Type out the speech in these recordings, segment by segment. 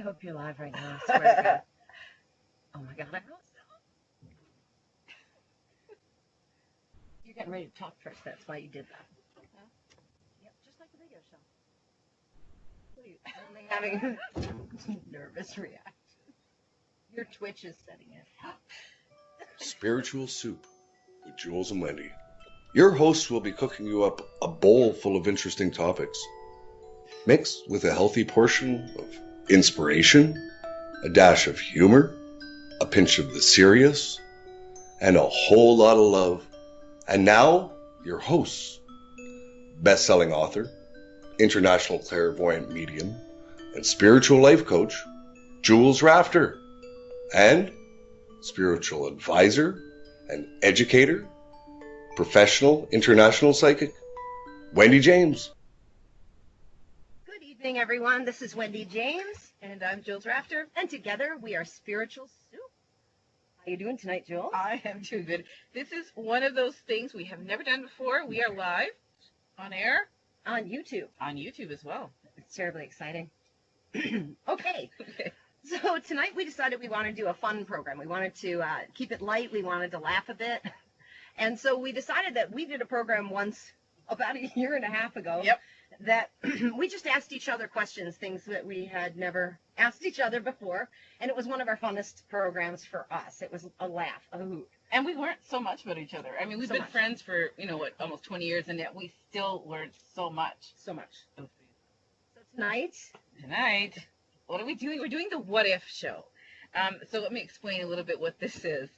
I hope you're live right now. I swear to God. Oh my God, I hope so. You're getting ready to talk first. That's why you did that. Huh? Yep, just like a radio show. What are you suddenly having a nervous reaction? Your Twitch is setting it. Spiritual Soup with Jewels and Wendy. Your hosts will be cooking you up a bowl full of interesting topics, mixed with a healthy portion of inspiration, a dash of humor, a pinch of the serious, and a whole lot of love. And now, your hosts, best-selling author, international clairvoyant medium, and spiritual life coach, Jewels Rafter, and spiritual advisor and educator, professional international psychic, Wendy James. Good evening, everyone. This is Wendy James. And I'm Jewels Rafter. And together we are Spiritual Soup. How you doing tonight, Jewels? I am doing good. This is one of those things we have never done before. We are live on air. On YouTube. On YouTube as well. It's terribly exciting. Okay. So tonight we decided we wanted to do a fun program. We wanted to keep it light. We wanted to laugh a bit. And so we decided that we did a program once about a year and a half ago. Yep. That we just asked each other questions, things that we had never asked each other before. And it was one of our funnest programs for us. It was a laugh, a hoot. And we learned so much about each other. I mean, we've So been much. friends for, almost 20 years, and yet we still learned so much. So much. So tonight, What are we doing? We're doing the What If show. So let me explain a little bit what this is.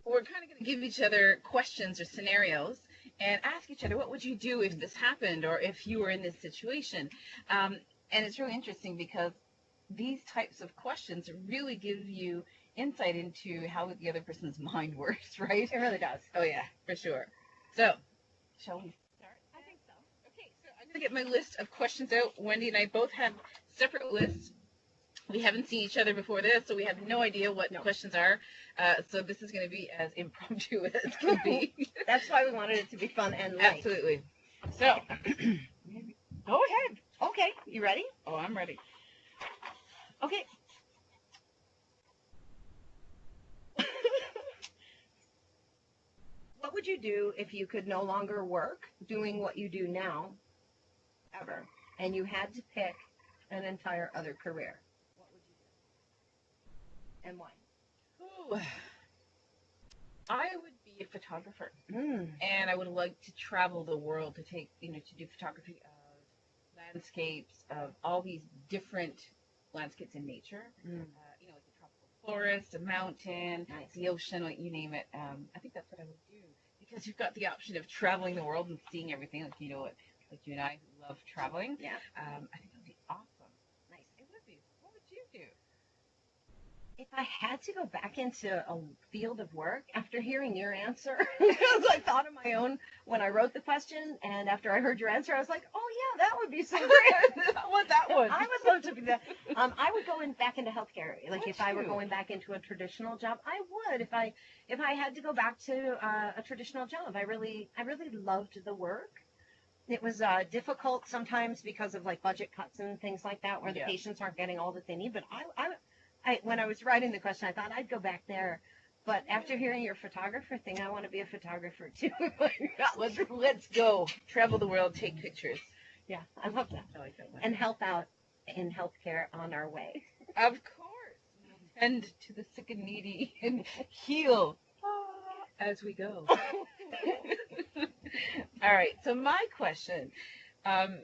We're kind of going to give each other questions or scenarios and ask each other, what would you do if this happened or if you were in this situation? And it's really interesting because these types of questions really give you insight into how the other person's mind works, right? it really does. Oh, yeah, for sure. So, shall we start? I think so. Okay, so I'm going to get my list of questions out. Wendy and I both have separate lists. We haven't seen each other before this, so we have no idea what the questions are. So this is going to be as impromptu as can be. That's why we wanted it to be fun and light. Absolutely. So, go ahead. Okay, you ready? Oh, I'm ready. Okay. What would you do if you could no longer work doing what you do now, ever, and you had to pick an entire other career? What would you do? And why? Ooh. I would be a photographer, Mm. and I would like to travel the world to take, to do photography of landscapes, of all these different landscapes in nature. Mm. Like a tropical forest, a mountain, Nice. the ocean, like you name it. I think that's what I would do because you've got the option of traveling the world and seeing everything. Like you and I who love traveling. Yeah. I think that would be awesome. Nice. It would be. What would you do? If I had to go back into a field of work after hearing your answer, because I thought of my own when I wrote the question, and after I heard your answer, I was like, oh yeah, that would be so great. I want that one. I would love to be that. I would go back into healthcare. Like Would if I were you? going back into a traditional job, I would. If I had to go back to a traditional job, I really loved the work. It was difficult sometimes because of like budget cuts and things like that, where the Yeah. patients aren't getting all that they need. But I when I was writing the question, I thought I'd go back there. But after hearing your photographer thing, I want to be a photographer too. Let's go. Travel the world, take pictures. Yeah, I love that. I like that one. And help out in healthcare on our way. Of course. Tend to the sick and needy and heal as we go. All right. So my question, and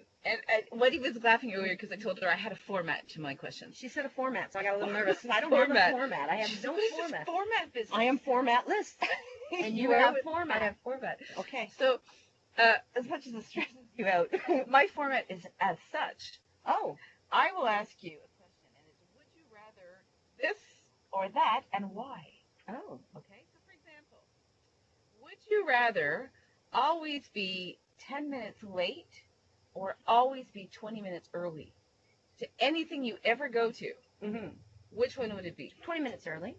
Wendy was laughing earlier because I told her I had a format to my questions. She said a format, so I got a little nervous. I don't have a format. I have no This is format. format business. I am formatless. And you are have with- format. I have format. Okay. So, as much as it stresses you out, my format is as such. Oh, I will ask you a question, and it's, would you rather this or that, and why? oh. Okay, so for example, would you rather always be 10 minutes late or always be 20 minutes early to anything you ever go to? Mm-hmm. Which one would it be? 20 minutes early.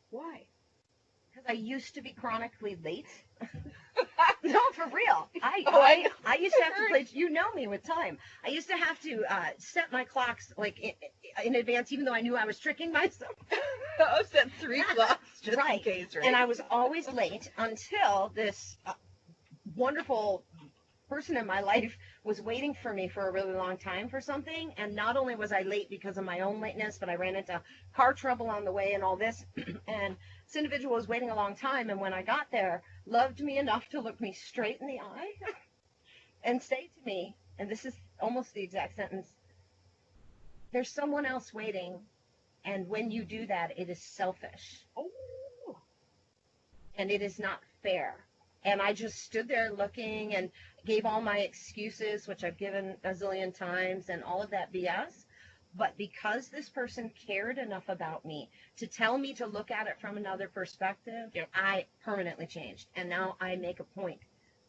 Why? Because I used to be chronically late. No, for real. I used to have to play. You know me with time. I used to have to set my clocks like in advance, even though I knew I was tricking myself. I set 3 clocks just Right. in case, right? And I was always late until this wonderful person in my life was waiting for me for a really long time for something. And not only was I late because of my own lateness, but I ran into car trouble on the way and all this. And this individual was waiting a long time. And when I got there, loved me enough to look me straight in the eye and say to me, and this is almost the exact sentence, there's someone else waiting. And when you do that, it is selfish. Oh. And it is not fair. And I just stood there looking and gave all my excuses, which I've given a zillion times, and all of that BS. But because this person cared enough about me to tell me to look at it from another perspective, Yep. I permanently changed. And now I make a point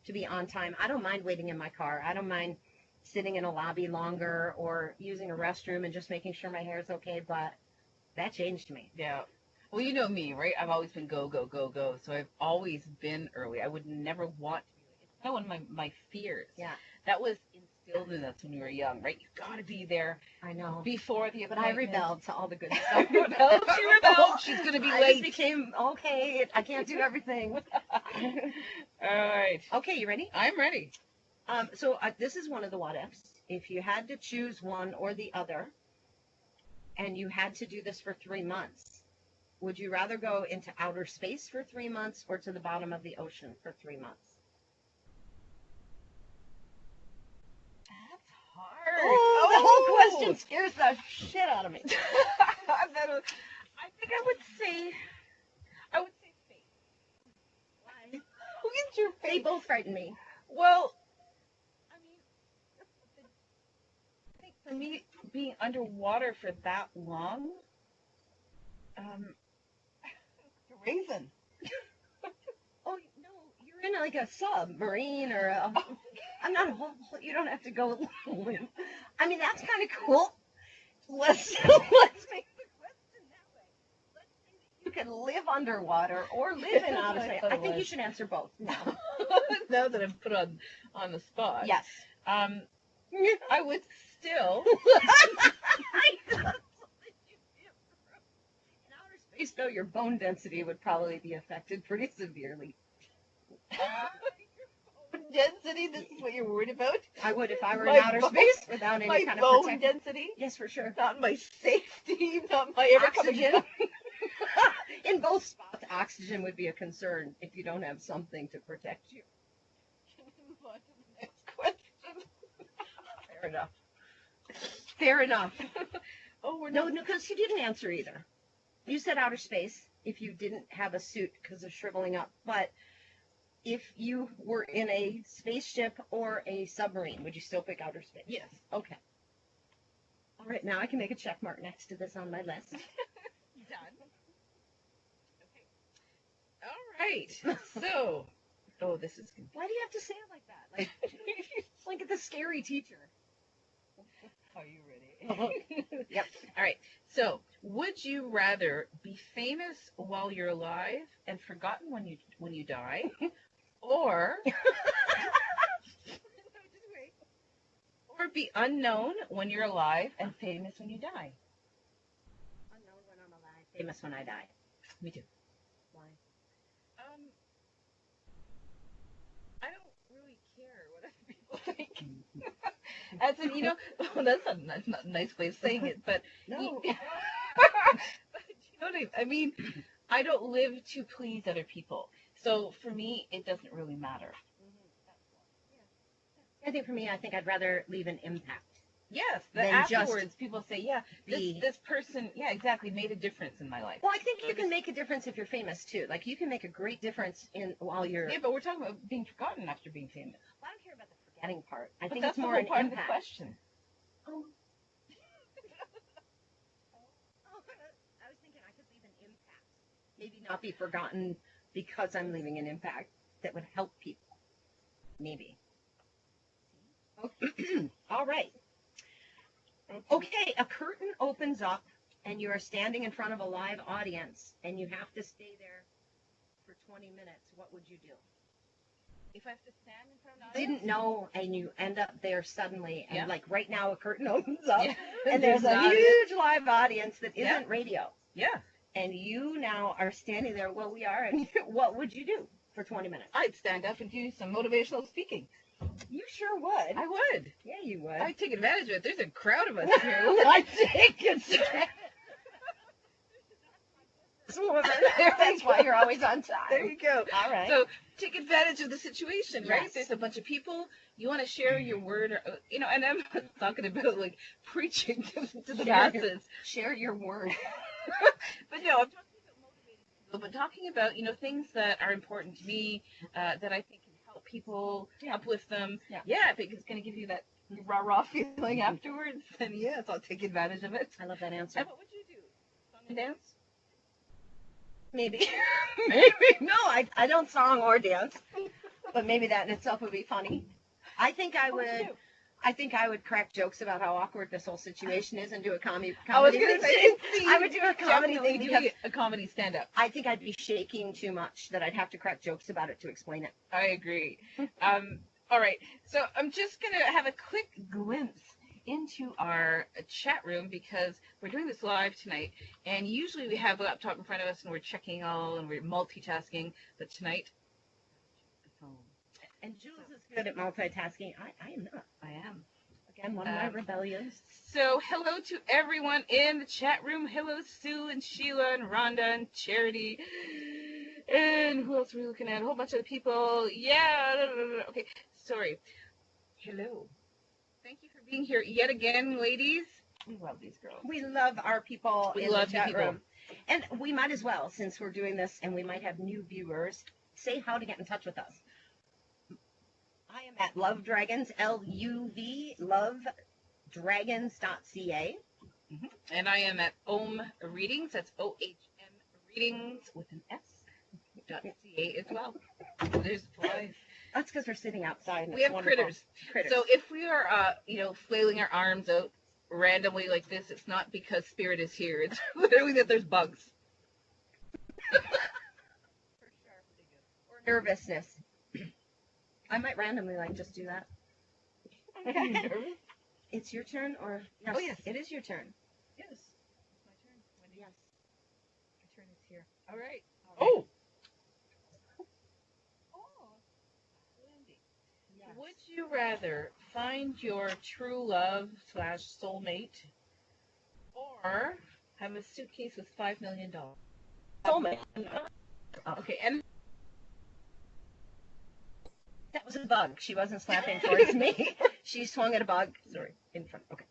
to be on time. I don't mind waiting in my car. I don't mind sitting in a lobby longer or using a restroom and just making sure my hair is okay. But that changed me. Yeah. Well, you know me, right? I've always been go, go, go, go. So I've always been early. I would never want to be late. It's kind of one of my fears. Yeah. That was instilled in us when we were young, right? You've got to be there I know. before the But I appointment. rebelled to all the good I stuff. rebelled. She rebelled. She's going to be I late. just became, okay, I can't do everything. All right. Okay, you ready? I'm ready. So this is one of the what ifs. If you had to choose one or the other, and you had to do this for 3 months, would you rather go into outer space for 3 months or to the bottom of the ocean for 3 months? That's hard. Oh, the whole question scares the shit out of me. I think I would say faith. Why? Who gets your They faith? both frighten me. Well, I mean, I think for me, being underwater for that long, raisin. Oh, no, you're in like a submarine or a... I'm not a whole... You don't have to go... I mean, that's kind of cool. Let's make the question that way. Let's say that you can live underwater or live in outer space. I think you should answer both now. Now that I'm put on the spot. Yes. I would still. In outer space, though, your bone density would probably be affected pretty severely. Density. This is what you're worried about. I would if I were My in outer bone- space without any My kind of bone protection. density. Yes, for sure. Not my safety. Not my ever coming Oxygen. In both spots, oxygen would be a concern if you don't have something to protect you. Can we move on to the next question? Fair enough. Fair enough. Oh, we're No, not. because you didn't answer either. You said outer space if you didn't have a suit because of shriveling up. But if you were in a spaceship or a submarine, would you still pick outer space? Yes. Okay. All right, now I can make a check mark next to this on my list. Done. Okay. All right. So, oh, this is good. Why do you have to say it like that? Like, it's like the scary teacher. Are you ready? Yep. All right. So, would you rather be famous while you're alive and forgotten when you die, or or be unknown when you're alive and famous when you die? Unknown when I'm alive, famous when I die. Me too. Why? I don't really care what other people think. As in, well, that's not a nice way of saying it, but No. but you know what I mean? I don't live to please other people. So for me, it doesn't really matter. I think for me, I think I'd rather leave an impact. Yes, Then afterwards people say, yeah, be- this person, yeah, exactly, made a difference in my life. Well, I think you can make a difference if you're famous too. Like you can make a great difference while you're. Yeah, but we're talking about being forgotten after being famous. Well, I don't care about the forgetting part. I But think that's it's more the an whole part impact. of the question. Oh. I was thinking I could leave an impact. Maybe not be forgotten because I'm leaving an impact that would help people. Maybe. Okay. All right. Okay, a curtain opens up and you are standing in front of a live audience and you have to stay there for 20 minutes. What would you do? if I have to stand in front of an audience? Didn't know, and you end up there suddenly, and Yeah. like right now a curtain opens up, Yeah. and there's an a audience. huge live audience that Yeah. isn't radio, Yeah. and you now are standing there. Well, we are, and what would you do for 20 minutes? I'd stand up and do some motivational speaking. You sure would. I would. Yeah, you would. I'd take advantage of it. There's a crowd of us here. I think it's That's why you're always on time. There you go. All right. So take advantage of the situation, right? Yes. There's a bunch of people. You want to share your word, or, you know, and I'm not talking about like preaching to the masses. Share your word. But no, I'm talking about motivating people, but talking about, you know, things that are important to me, that I think can help people, uplift them. Yeah. If it's going to give you that rah-rah feeling afterwards, then yes, I'll take advantage of it. I love that answer. And what would you do? Song and dance? Maybe. Maybe. No, I don't song or dance. But maybe that in itself would be funny. I think I would crack jokes about how awkward this whole situation is and do a comedy I was going thing. to say, I would do a comedy thing because a comedy stand-up. I think I'd be shaking too much that I'd have to crack jokes about it to explain it. I agree. All right, so I'm just going to have a quick glimpse into our chat room because we're doing this live tonight, and usually we have a laptop in front of us and we're checking all and we're multitasking, but tonight, the phone. And Jules is good at multitasking. I am not. I am. Again, one of my rebellions. So hello to everyone in the chat room. Hello, Sue and Sheila and Rhonda and Charity. And who else are we looking at? A whole bunch of people. Yeah. Okay. Sorry. Hello. Thank you for being here yet again, ladies. We love these girls. We love our people We in love the chat people. room. And we might as well, since we're doing this and we might have new viewers, say how to get in touch with us. I am at Love Dragons, L-U-V, lovedragons.ca. And I am at Ohm Readings. That's O-H-M Readings with an S. .ca as well. There's flies. That's because we're sitting outside. And We it's have wonderful. critters. So if we are, flailing our arms out randomly like this, it's not because spirit is here. It's literally that there's bugs. For sure. Or nervousness. I might randomly just do that. Okay. It's your turn, or yes, Oh, yes. it is your turn. Yes. It's my turn. Wendy. Yes. My turn is here. All right. Oh. Wendy. Yes. Would you rather find your true love / soulmate, or have a suitcase with $5 million? Soulmate. Okay, and That was a bug. She wasn't slapping towards me. She swung at a bug. Sorry, in front. Okay.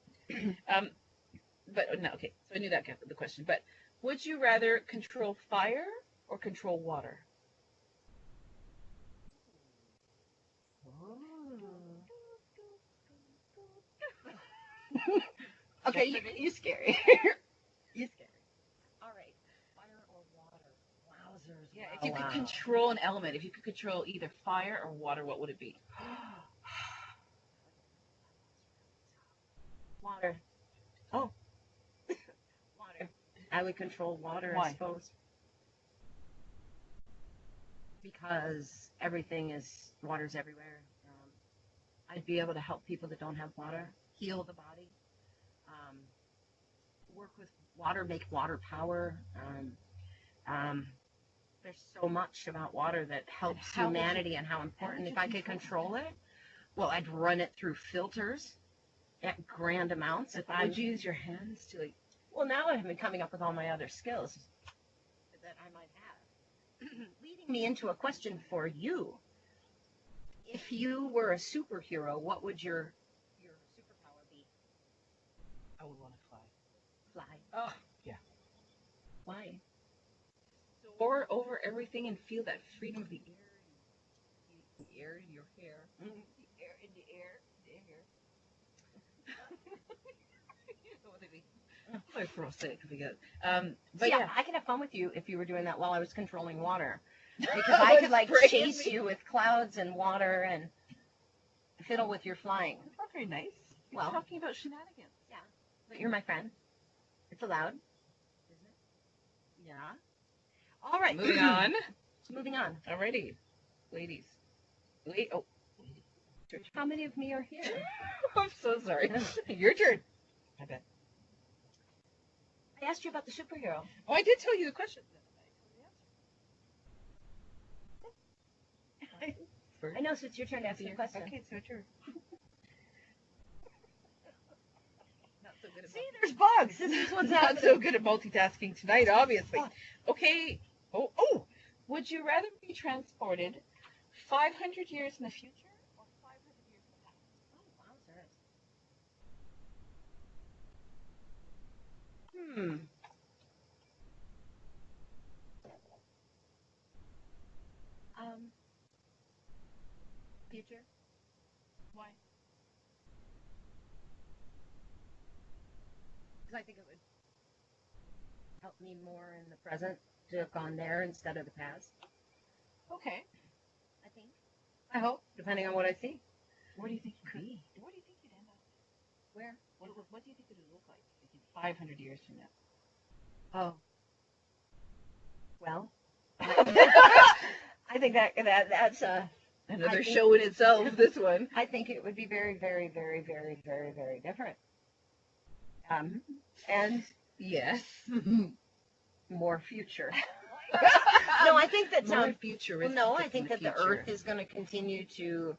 but no, okay. So I knew that got the question. But would you rather control fire or control water? Okay, you scary. You scary. All right. Fire or water? Wowzers. Yeah, if you could control an element, if you could control either fire or water, what would it be? Water. Oh. Water. I would control water, Why? I suppose. Because water's everywhere. I'd be able to help people that don't have water, heal the body, work with water, make water power. There's so much about water that helps how would you- humanity and how important. If I could control it, well, I'd run it through filters at grand amounts. If I Would you use your hands to well, now I've been coming up with all my other skills that I might have. Leading me into a question for you. If you were a superhero, what would your superpower be? I would want to fly. Fly. Oh, yeah. Why? Soar over everything and feel that freedom of the air in your hair. Mm. The air in the air. You know what I mean. My throat sick because but yeah, yeah. I could have fun with you if you were doing that while I was controlling water. Because I could Spraying chase me. you with clouds and water and fiddle with your flying. That's not very nice. You're Well, talking about shenanigans. but you're my friend. It's allowed. Isn't it? Yeah. All right. Moving on. Moving on. Alrighty, ladies. Wait. Oh, How many of me are here? I'm so sorry. Your turn. I bet. I asked you about the superhero. Oh, I did tell you the question. I know, so it's your turn to ask the question. Okay, it's your turn. Not so good at See, there's bugs. This is what's not happening. so good at multitasking tonight, obviously. Oh. Okay. Oh. Would you rather be transported 500 years in the future or 500 years in the past? Oh, wowzers. Future. Why? Because I think it would help me more in the present to have gone there instead of the past. Okay. I think. I hope, depending on what I see. Where do you think you'd be? Where do you think you'd end up? Where? What do you think it would look like 500 years from now? Oh. Well. I think that's Another show in itself, this one. I think it would be very, very, very, very, very, very different. And Yes. more future. No, I think that More futuristic. no, I think in that the future. Earth is going to continue to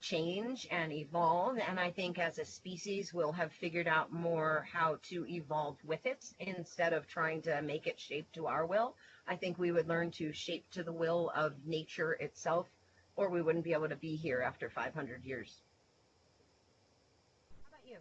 change and evolve, and I think as a species we'll have figured out more how to evolve with it instead of trying to make it shape to our will. I think we would learn to shape to the will of nature itself, or we wouldn't be able to be here after 500 years. How about you?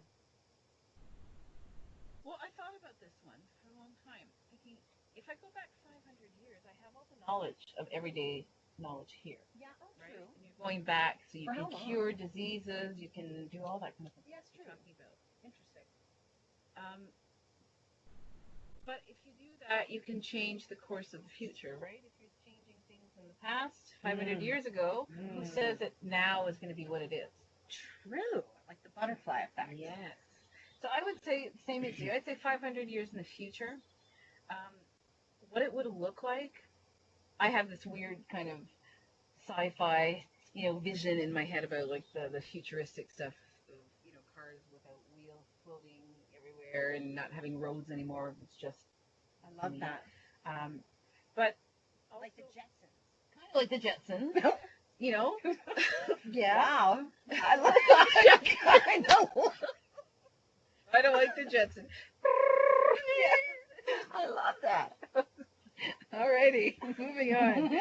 Well, I thought about this one for a long time, thinking if I go back 500 years, I have all the knowledge of everyday knowledge here. Yeah, Right? And you're going back, so you For can how long? cure diseases, you can do all that kind of thing. Yeah, it's you're true. talking about. Interesting. But if you do that, you can change the course of the future, right? If you're changing things in the past, 500 years ago, who says that now is going to be what it is? True. Like the butterfly effect. Yes. So I would say the same as you. I'd say 500 years in the future. What it would look like, I have this weird kind of sci-fi, vision in my head about like the futuristic stuff of, cars without wheels floating everywhere and not having roads anymore. It's just I love that. but Like the kind of like the Jetsons, yeah. Wow. I love that. I know. I don't like the Jetsons. I love that. Alrighty, moving on.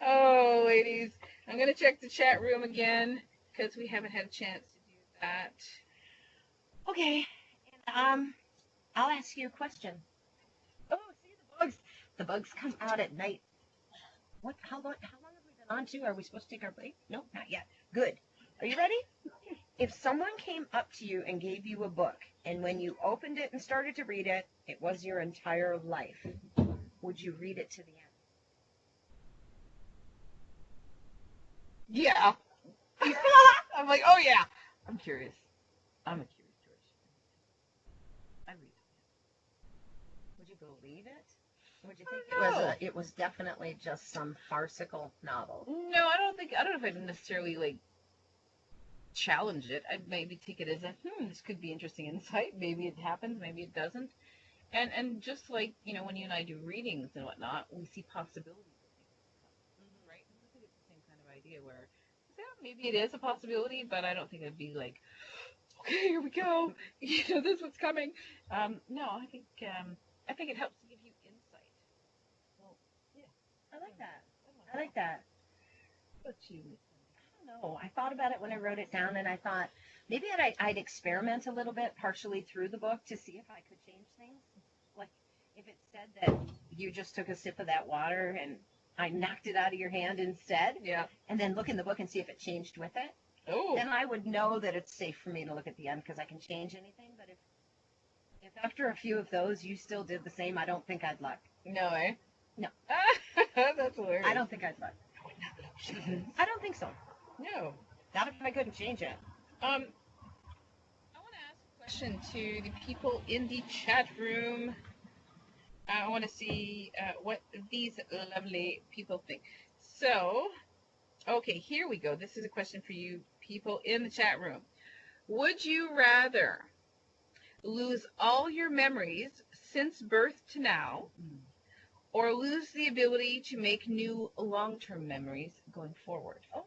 Oh, ladies, I'm gonna check the chat room again because we haven't had a chance to do that. Okay. And, I'll ask you a question. Oh, see the bugs. The bugs come out at night. What? How long have we been on to? Are we supposed to take our break? No, not yet. Good. Are you ready? If someone came up to you and gave you a book, and when you opened it and started to read it, it was your entire life, would you read it to the end? Yeah. I'm like, oh yeah. I'm curious. I'm a curious George. I read. Would you believe it? Would you think it was definitely just some farcical novel? No, I don't know if I'd necessarily like challenge it. I'd maybe take it as a this could be interesting insight. Maybe it happens, maybe it doesn't. And just like, when you and I do readings and whatnot, we see possibilities of things. Right? I think it's the same kind of idea where maybe it is a possibility, but I don't think it'd be like, okay, here we go. This is what's coming. No, I think it helps to give you insight. Well, yeah. I like that. I like that. What you? I don't know. I thought about it when I wrote it down, and I thought maybe I'd experiment a little bit, partially through the book, to see if I could change things. Like if it said that you just took a sip of that water and I knocked it out of your hand instead, Yeah. and then look in the book and see if it changed with it. Oh. Then I would know that it's safe for me to look at the end because I can change anything. But if after a few of those you still did the same, I don't think I'd luck. No, eh? No. That's hilarious. I don't think I'd luck. I don't think so. No. Not if I couldn't change it. I want to ask a question to the people in the chat room. I want to see what these lovely people think. So, Okay, here we go. This is a question for you people in the chat room. Would you rather lose all your memories since birth to now, or lose the ability to make new long-term memories going forward? Oh,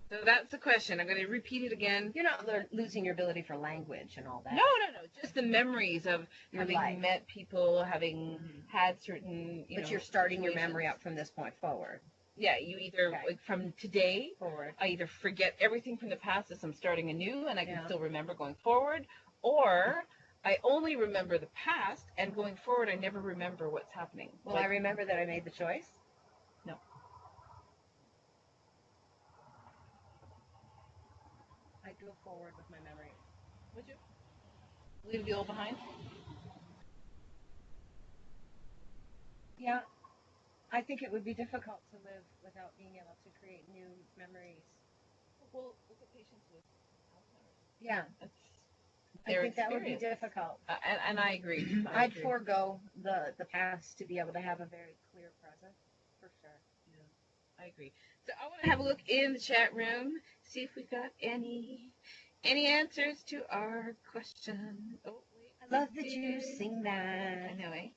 So that's the question. I'm going to repeat it again. you're not losing your ability for language and all that. No. Just the memories of Your having life. met people, having had certain, But you're starting your memory situations. up from this point forward. Yeah, you either, Okay. like from today, Forward. I either forget everything from the past as I'm starting anew and I can Yeah. still remember going forward, or I only remember the past and going forward I never remember what's happening. Will I remember that I made the choice? No. I'd go forward with my memory. Would you? Leave the old behind? Yeah. I think it would be difficult to live without being able to create new memories. Well, look at patients with Alzheimer's. Yeah. That's I their think that would be experience. difficult. And I agree. I'd forego the past to be able to have a very clear present, for sure. I agree. So I want to have a look in the chat room, see if we've got any answers to our question. Oh, wait. I love that you sing that. I know, eh?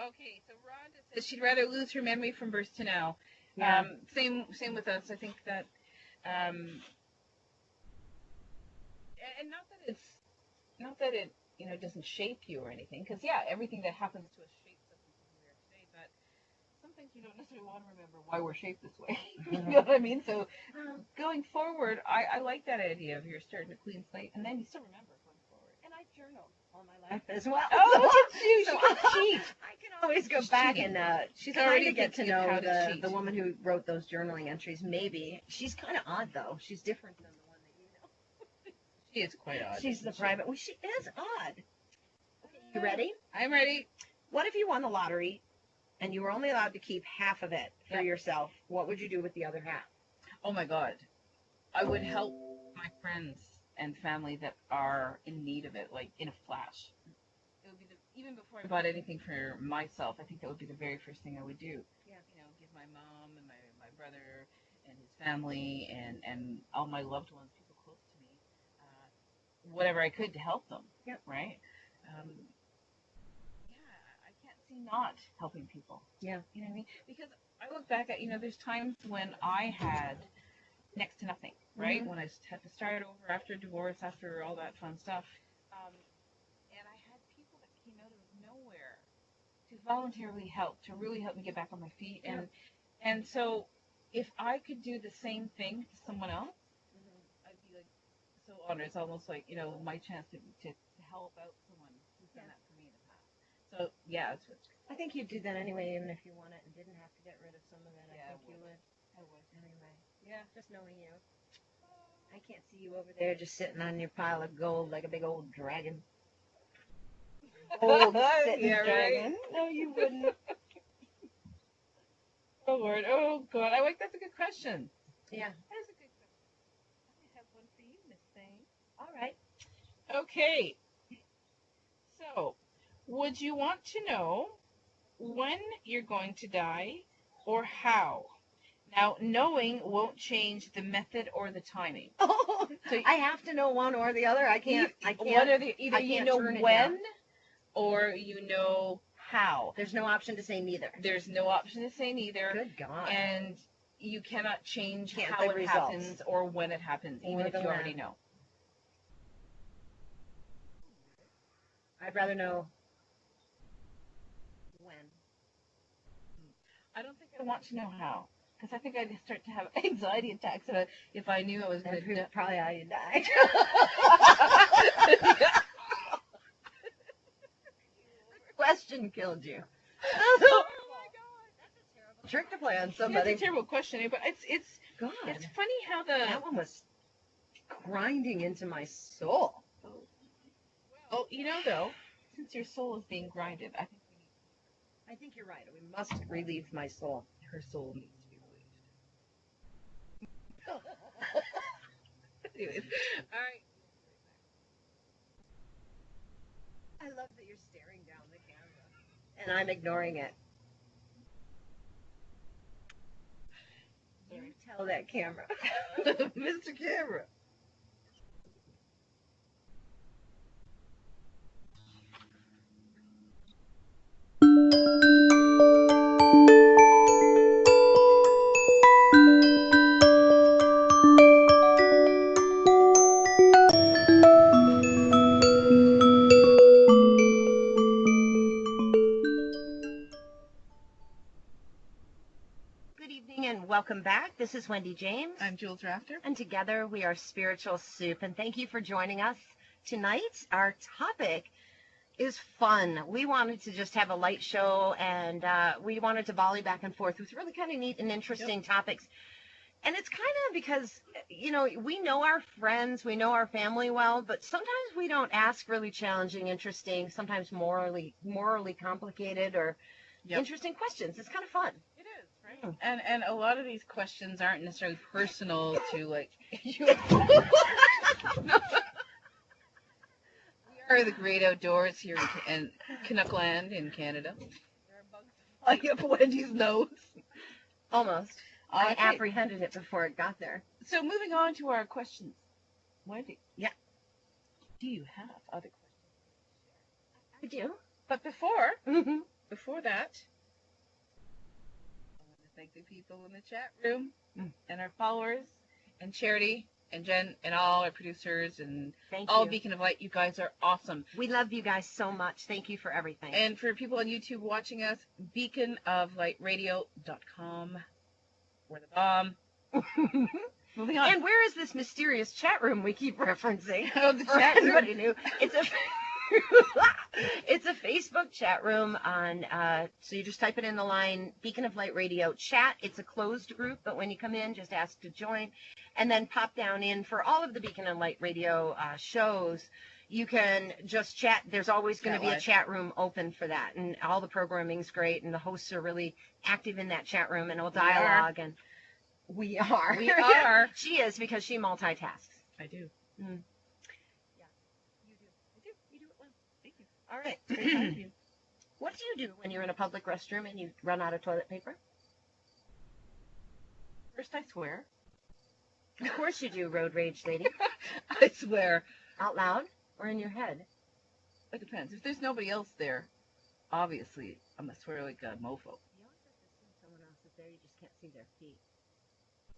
Okay, so Rhonda says she'd rather lose her memory from birth to now. Yeah. Same with us. I think that, and not that it doesn't shape you or anything, because yeah, everything that happens to us shapes us into who we are today. But some things we don't necessarily want to remember why we're shaped this way. You know what I mean? So going forward, I like that idea of you're starting a clean slate, and then you still remember going forward. And I journal all my life as well. Oh, look at you! So She can cheat. I can always go back and She's kind already of get to thinking of know how to cheat. the woman who wrote those journaling entries. Maybe she's kind of odd though. She's different than the one that you know. She is quite odd. She's the private. Well, she is odd. Okay, you ready? I'm ready. What if you won the lottery and you were only allowed to keep half of it for Yeah. yourself? What would you do with the other half? Oh my God. I would help my friends and family that are in need of it, like in a flash. It would be even before I bought anything for myself, I think that would be the very first thing I would do. Yeah. Give my mom and my brother and his family and all my loved ones, people close to me, whatever I could to help them. Yeah. Right? I can't see not helping people. Yeah. You know what I mean? Because I look back at, there's times when I had next to nothing, right? When I had to start over after divorce, after all that fun stuff. And I had people that came out of nowhere to voluntarily help, to really help me get back on my feet. And so if I could do the same thing to someone else, I'd be like so honored. It's almost like, my chance to help out someone who's done that for me in the past. So yeah, it's I think you'd do that anyway, even if you won it and didn't have to get rid of some of it. Yeah, I think you would. I would. Anyway. Yeah, just knowing you. I can't see you over there just sitting on your pile of gold like a big old dragon. Old sitting Yeah, dragon. No, you wouldn't. Oh Lord, oh God, that's a good question. Yeah. That's a good question. I have one for you, Miss Thane. All right. Okay. So, would you want to know when you're going to die or how? Now, knowing won't change the method or the timing. Oh, So I have to know one or the other. I can't. What are the either I you can't know turn it when down. or you know how. There's no option to say neither. There's no option to say neither. Good God. And you cannot change Can't how the it results. happens or when it happens, Or even if the you already when. know. I'd rather know when. I don't think I want to know how, because I think I'd start to have anxiety attacks if I knew I was going to. That's probably how you die. Question killed you. Oh my God, That's a terrible trick to play on that's somebody. a terrible question, but it's God, funny how that one was grinding into my soul. well, though, since your soul is being grinded, I think you're right. We must relieve my soul. her soul needs to be relieved. Anyways, all right. I love that you're staring down the camera. And I'm ignoring it. You tell that camera. Mr. Camera. Good evening and welcome back. This is Wendy James. I'm Jewels Rafter. And together we are Spiritual Soup. And thank you for joining us tonight. Our topic is fun. We wanted to just have a light show, and we wanted to volley back and forth with really kind of neat and interesting topics. And it's kind of because, you know, we know our friends, we know our family well, but sometimes we don't ask really challenging, interesting, sometimes morally complicated or interesting questions. It's kind of fun. It is, right? And a lot of these questions aren't necessarily personal to, like, you. We are the great outdoors here in Canuckland in Canada. There are bugs flying up Wendy's nose. Almost. I Okay. apprehended it before it got there. So moving on to our questions. Wendy. Yeah. Do you have other questions? I do. But before Mm-hmm. that, I want to thank the people in the chat room and our followers and Charity and Jen and all our producers and Thank all you. Beacon of Light. You guys are awesome. We love you guys so much. Thank you for everything. And for people on YouTube watching us, beaconoflightradio.com. We're the bomb. Moving on. And where is this mysterious chat room we keep referencing? Oh, the For chat room. anybody new, it's a it's a Facebook chat room on. So you just type it in the line Beacon of Light Radio chat. It's a closed group, but when you come in, just ask to join, and then pop down in for all of the Beacon of Light Radio shows. You can just chat. There's always going to be a chat room open for that, and all the programming's great, and the hosts are really active in that chat room, and will dialogue. And we are. We are. She is, because she multitasks. I do. Mm. Yeah, you do. I do. You do it well. Thank you. All right. Very kind of you. What do you do when you're in a public restroom and you run out of toilet paper? First, I swear. Of course you do, road rage lady. I swear. Out loud or in your head? It depends. If there's nobody else there, obviously, I'm going to swear like a mofo. You always have to assume someone else is there. You just can't see their feet.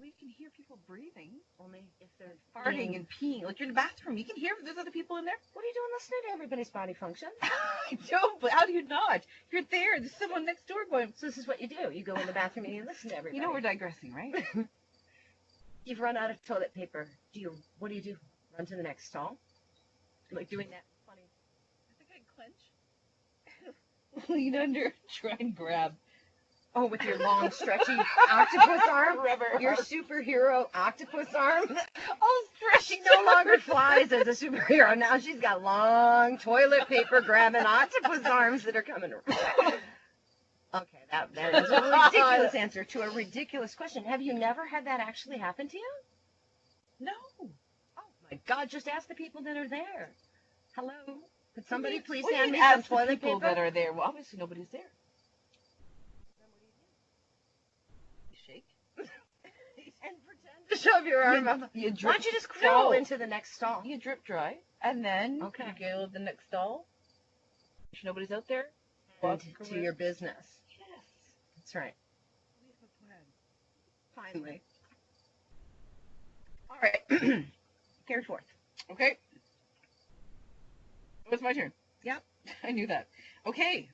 Well, you can hear people breathing, Only if they're farting, and peeing. Like, you're in the bathroom. You can hear if there's other people in there. What are you doing listening to everybody's body function? I don't, but how do you not? You're there. There's someone next door going. So this is what you do. You go in the bathroom and you listen to everybody. You know we're digressing, right? You've run out of toilet paper. What do you do? Run to the next stall? Like doing that funny. I think I'd clench. Lean under, try and grab. Oh, with your long, stretchy octopus arm? Rubber. Your superhero octopus arm? Oh, She no longer flies as a superhero. Now she's got long toilet paper grabbing octopus arms that are coming around. Okay, that is a ridiculous answer to a ridiculous question. Have you never had that actually happen to you? No. Oh my God, just ask the people that are there. Hello? Could somebody please What do you hand mean me some ask the toilet people paper? that are there? Well, obviously nobody's there. You shake. And pretend to shove your arm up. You Why drip. don't you just crawl No. into the next stall? You drip dry, and then Okay. you go to the next stall. If nobody's out there, And walk to around. your business. Yes. That's right. We have a plan. Finally. All right. Carry forth. Okay. It was my turn. Yep. I knew that. Okay.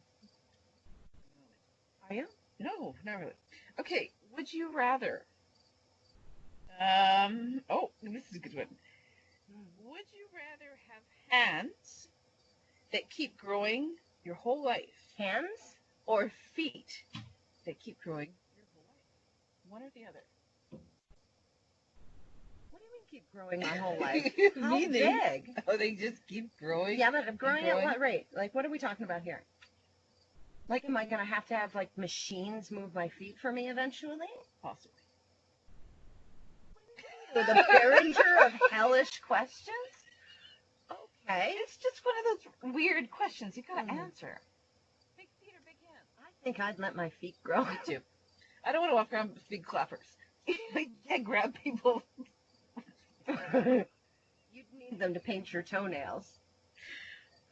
Are you? No, not really. Okay. Would you rather? Oh, this is a good one. Would you rather have hands that keep growing your whole life, Hands? or feet that keep growing your whole life? One or the other. What do you mean keep growing my whole life? How Meaning, big? oh, they just keep growing. Yeah, but growing at growing. what rate? Like, what are we talking about here? Like, am I going to have, like, machines move my feet for me eventually? Possibly. The Behringer of hellish questions? Okay. It's just one of those weird questions you gotta Mhm. answer. Big feet or big hands? I think I'd let my feet grow. Me too. I don't want to walk around with big clappers. I can't grab people. You'd need them to paint your toenails.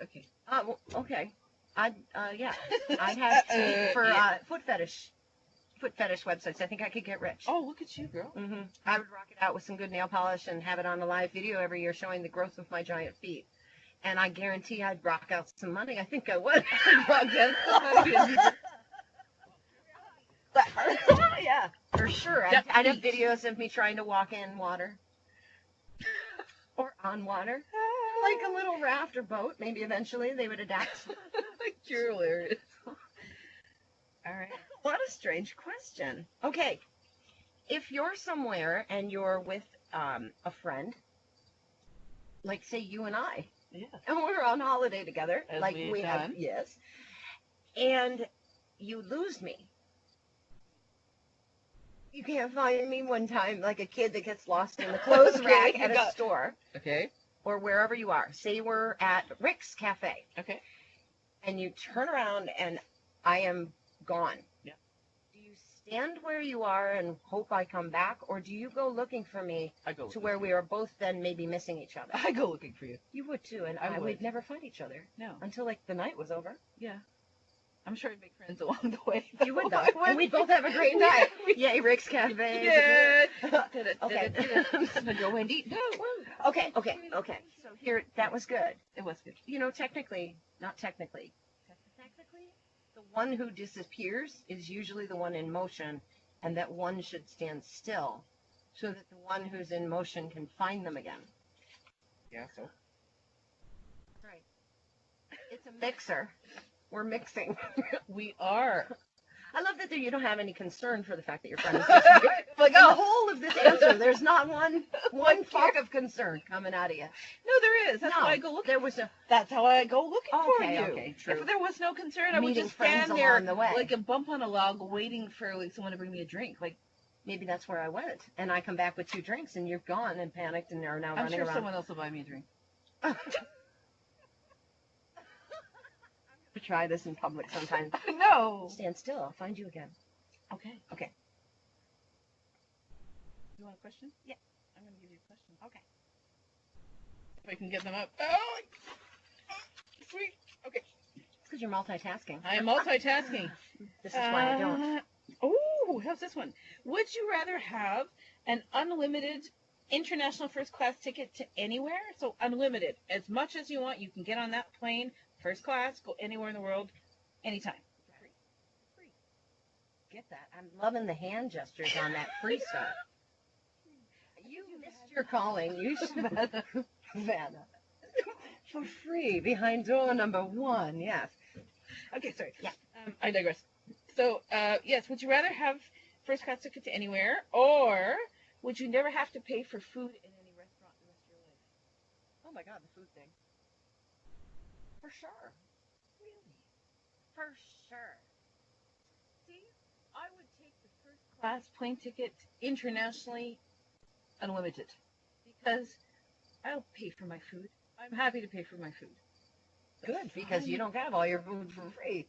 Okay. Well, okay. Yeah. I'd have to for Yeah. foot fetish websites. I think I could get rich. Oh, look at you, girl. I would rock it out with some good nail polish and have it on a live video every year showing the growth of my giant feet. And I guarantee I'd rock out some money. I think I would. Yeah, for sure. I'd have videos of me trying to walk in water or on water, like a little raft or boat. Maybe eventually they would adapt. You're hilarious. All right. What a strange question. Okay, if you're somewhere and you're with a friend, like say you and I, Yeah. and we're on holiday together, As like we've we have, done. yes, and you lose me. You can't find me one time, like a kid that gets lost in the clothes Okay, rack you at a got- store Okay. or wherever you are. Say we're at Rick's Cafe, Okay. and you turn around and I am gone. Yeah. Do you stand where you are and hope I come back, or do you go looking for me I go. to where we are both then maybe missing each other? I go looking for you. You would too, and I I would. would never find each other No. until like the night was over. Yeah. I'm sure I'd make friends along the way. You would though, I would. and we'd both have a great night. Yay, Rick's Cafe. Yeah. Okay. Go, Wendy. Go. Okay. So here, that was good. It was good. You know, technically, the one who disappears is usually the one in motion, and that one should stand still so that the one who's in motion can find them again. Yeah. So. Right. It's a mixer. We're mixing. We are. I love that you don't have any concern for the fact that your friend is disappeared. Like, The oh, whole of this answer, there's not one fuck of concern coming out of you. no, there is. That's No, why I go looking. there was a That's how I go looking for Okay, you. okay, true. If there was no concern, I would Meeting just friends stand there along the way. like a bump on a log, waiting for like someone to bring me a drink. Like, maybe that's where I went, and I come back with 2 drinks, and you're gone and panicked and are now I'm running sure around. someone else will buy me a drink. To try this in public sometime. No. Stand still. I'll find you again. Okay. Okay. You want a question? Yeah. I'm gonna give you a question. Okay. If I can get them up. Oh, sweet. Okay. It's because you're multitasking. I am multitasking. This is why I don't. Oh, how's this one? Would you rather have an unlimited international first class ticket to anywhere? So unlimited, as much as you want, you can get on that plane, first class, go anywhere in the world, anytime. Free. Get that. I'm loving the hand gestures on that free stuff. You missed your calling. You should have Vanna. For free, behind door number 1, yes. Okay, sorry. Yeah. I digress. So, yes, would you rather have first class ticket to anywhere, or would you never have to pay for food in any restaurant the rest of your life? Oh my God, the food thing. For sure. Really? For sure. See, I would take the first class plane ticket internationally unlimited because I'll pay for my food. I'm happy to pay for my food. Good, because you don't have all your food for free.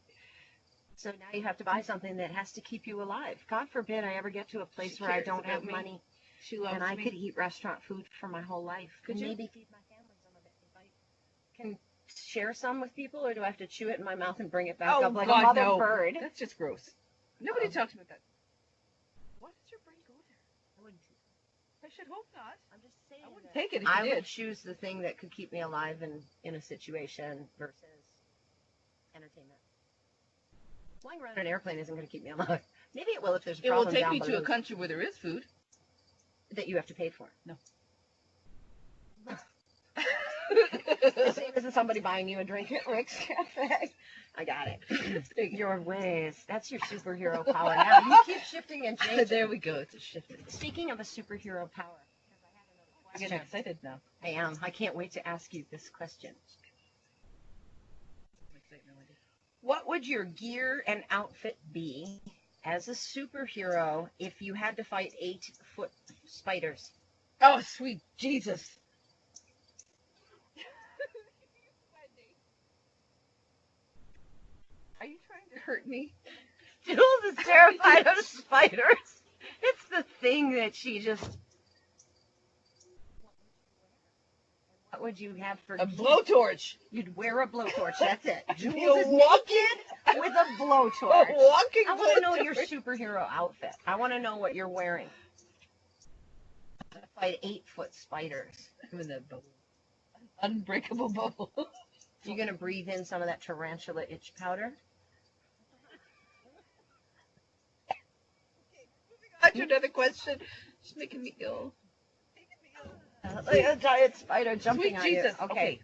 So now you have to buy something that has to keep you alive. God forbid I ever get to a place She where I cares don't have about me. money She loves and I me. could eat restaurant food for my whole life. Could and you? maybe feed my family some of it. If I can share some with people, or do I have to chew it in my mouth and bring it back up like a mother no. bird? That's just gross. Nobody talks about that. Why does your brain go there? I wouldn't choose it. I should hope not. I'm just saying. I wouldn't that take it if I you would did. choose the thing that could keep me alive in a situation versus entertainment. Flying around an airplane isn't going to keep me alive. Maybe it will if there's a It will problem take down me to a below country where there is food. that you have to pay for. No. The same as somebody buying you a drink at Rick's Cafe. I got it. Your ways. That's your superhero power now. You keep shifting and changing. There we go. It's a shift. Speaking of a superhero power, because I have another I'm getting question. excited now. I am. I can't wait to ask you this question. I'm excited now, Wendy. What would your gear and outfit be as a superhero if you had to fight 8-foot spiders? Oh, sweet Jesus. Are you trying to hurt me? Jules is terrified of spiders. It's the thing that she just... What would you have for A blowtorch. You'd wear a blowtorch. That's it. You'd be Jules a is walking- naked with a A blowtorch. walking I want to know your blowtorch. superhero outfit. I want to know what you're wearing. To fight 8-foot spiders. With a bubble. An unbreakable bubble. You gonna breathe in some of that tarantula itch powder? On to another question. She's making me ill. Like a giant spider jumping Sweet on Jesus. you. Okay.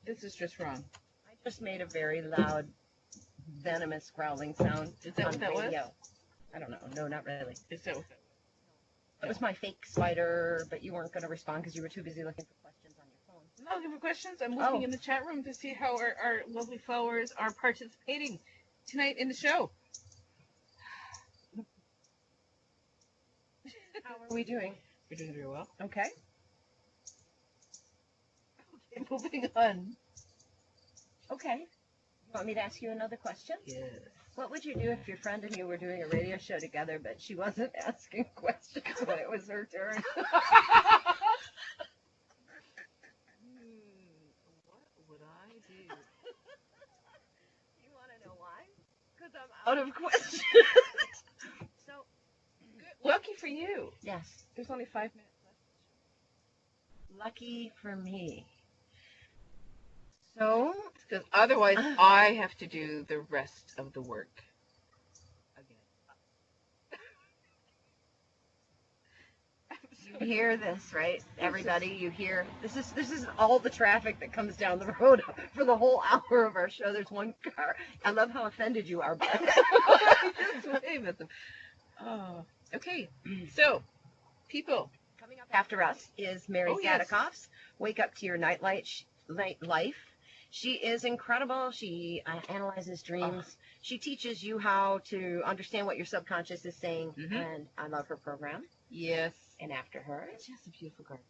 This is just wrong. I just made a very loud, venomous growling sound. Is that on what that was? radio. I don't know. No, not really. Is that what that It was my fake spider, but you weren't going to respond because you were too busy looking for questions on your phone. I'm not looking for questions. I'm looking Oh. in the chat room to see how our lovely followers are participating tonight in the show. How are we doing? We're doing very well. Okay. Okay, moving on. Okay. You want me to ask you another question? Yes. What would you do if your friend and you were doing a radio show together, but she wasn't asking questions when it was her turn? What would I do? You want to know why? Because I'm out of questions. So, Good. Lucky for you. yes, There's only 5 minutes left. lucky for me. So, Because otherwise, I have to do the rest of the work again. you hear this, right? Everybody, you hear this is all the traffic that comes down the road for the whole hour of our show. There's one car. I love how offended you are by that. Just wave at them. Oh, okay. So, people. Coming up after us is Mary Oh, yes. Zadikoff's Wake Up to Your Night Life. She is incredible. She analyzes dreams. She teaches you how to understand what your subconscious is saying, Mhm. and I love her program. Yes. And after her, She has a beautiful garden.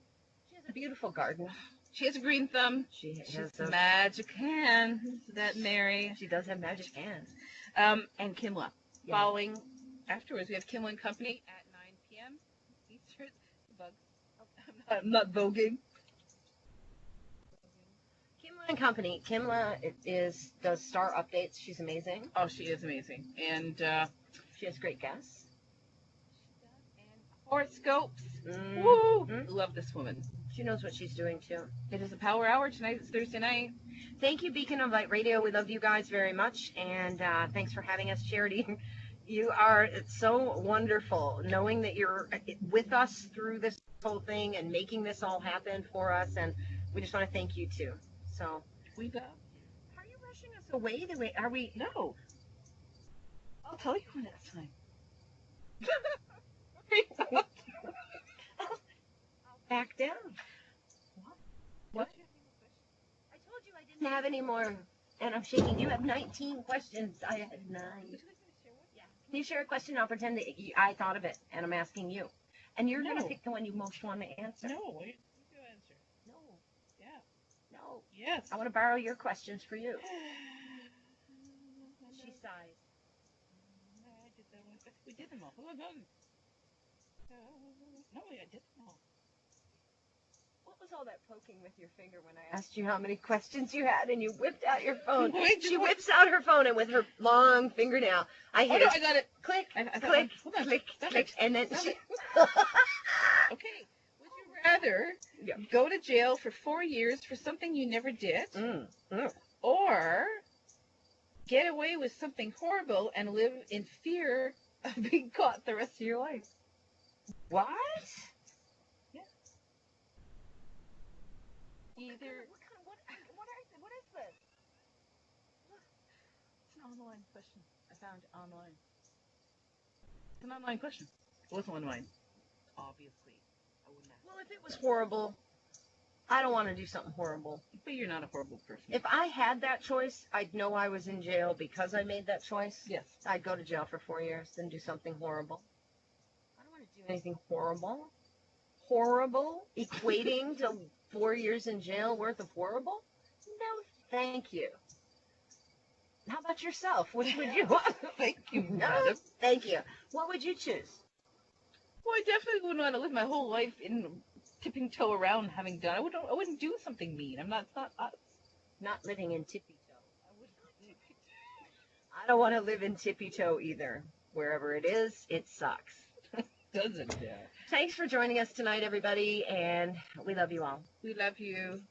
she has a beautiful garden. She has a green thumb. She She's has a magic hand. That Mary. She does have magic hands. And Kimla. Yeah. Following afterwards, we have Kimla and Company at 9 p.m. Eastern. Bugs. I'm not voguing. Kimla and Company. Kimla does star updates. She's amazing. Oh, she is amazing. And She has great guests. horoscopes. Mm. Woo! Mhm. Love this woman. She knows what she's doing too. It is a power hour tonight. It's Thursday night. Thank you, Beacon of Light Radio. We love you guys very much, and thanks for having us, Charity. You are so wonderful, knowing that you're with us through this whole thing and making this all happen for us, and we just want to thank you too. So, We go. are you rushing us away? Are we? No. I'll tell you when it's time. Back down. What? I told you I didn't have any more, and I'm shaking. You have 19 questions. I had 9. Yeah. Can you share a question? I'll pretend that I thought of it, and I'm asking you. And you're going No. to pick the one you most want to answer. No. You answer. No. Yeah. No. Yes. I want to borrow your questions for you. She sighs. I did that one. We did them all. Hold on. No, I did them all. What was all that poking with your finger when I asked you how many questions you had and you whipped out your phone? Wait, She whips out her phone and with her long fingernail, I Oh, hear no, I got it. click, I thought- click, hold on. click, Stop click, it. and then Stop she... it. Okay. Would you rather Yeah. go to jail for 4 years for something you never did, or get away with something horrible and live in fear of being caught the rest of your life? What? Yeah. Either. What is this? It's an online question. I found online. It's an online question. It wasn't one of mine. Obviously. I wouldn't ask. Well, if it was horrible, I don't want to do something horrible. But you're not a horrible person. If I had that choice, I'd know I was in jail because I made that choice. Yes. I'd go to jail for 4 years, then do something horrible. I don't want to do anything horrible. Horrible? Equating to 4 years in jail worth of horrible? No, thank you. How about yourself? Which would you want? Thank you, No, madam. thank you. What would you choose? Well, I definitely wouldn't want to live my whole life in tipping toe around having done. I wouldn't do something mean. I'm not. It's not us. Not living in tippy toe. I would not tippy I don't want to live in tippy toe either. Wherever it is, it sucks. toe. Doesn't. Yeah. Thanks for joining us tonight, everybody, and we love you all. We love you.